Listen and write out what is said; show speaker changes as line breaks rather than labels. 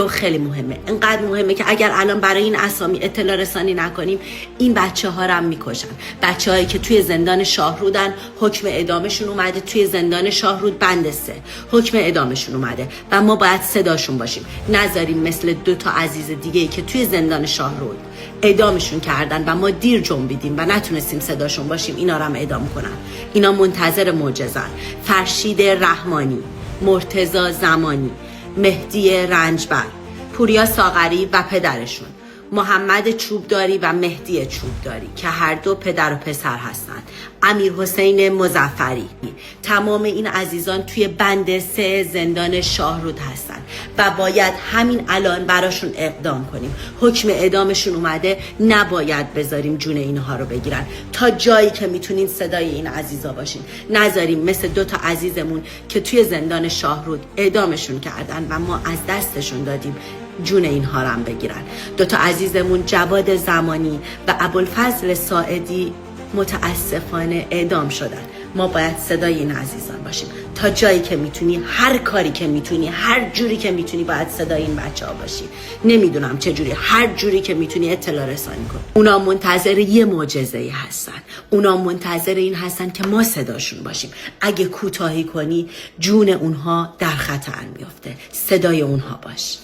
خیلی مهمه، انقدر مهمه که اگر الان برای این اسامی اطلاع رسانی نکنیم این بچه ها رو هم میکشن. بچه هایی که توی زندان شاهرودن، حکم اعدامشون اومده، توی زندان شاهرود بند 3 حکم اعدامشون اومده و ما باید صداشون باشیم. نذاریم مثل 2 تا عزیز دیگه ای که توی زندان شاهرود اعدامشون کردن و ما دیر جنبیدیم و نتونستیم صداشون باشیم، اینا رو هم اعدام کنن. اینا منتظر معجزه‌ان. فرشید رحمانی، مرتضی زمانی، مهدی رنجبر، پوریا ساغری و پدرشون، محمد چوبداری و مهدی چوبداری که هر دو پدر و پسر هستند، امیر حسین مظفری. تمام این عزیزان توی بند 3 زندان شاهرود هستند و باید همین الان براشون اقدام کنیم. حکم اعدامشون اومده، نباید بذاریم جون اینها رو بگیرن. تا جایی که میتونین صدای این عزیزا باشین، نذاریم مثل 2 تا عزیزمون که توی زندان شاهرود اعدامشون کردن و ما از دستشون دادیم جون اینها رو هم بگیرن. 2 تا عزیزمون جواد زمانی و ابوالفضل ساعدی متاسفانه اعدام شدن. ما باید صدای این عزیزان باشیم. تا جایی که میتونی، هر کاری که میتونی، هر جوری که میتونی باید صدای این بچه ها باشی. نمیدونم چه جوری، هر جوری که میتونی اطلاع رسانی کن. اونا منتظر یه معجزه‌ای هستن. اونا منتظر این هستن که ما صداشون باشیم. اگه کوتاهی کنی جون اونها در خطر میفته. صدای اونها باش.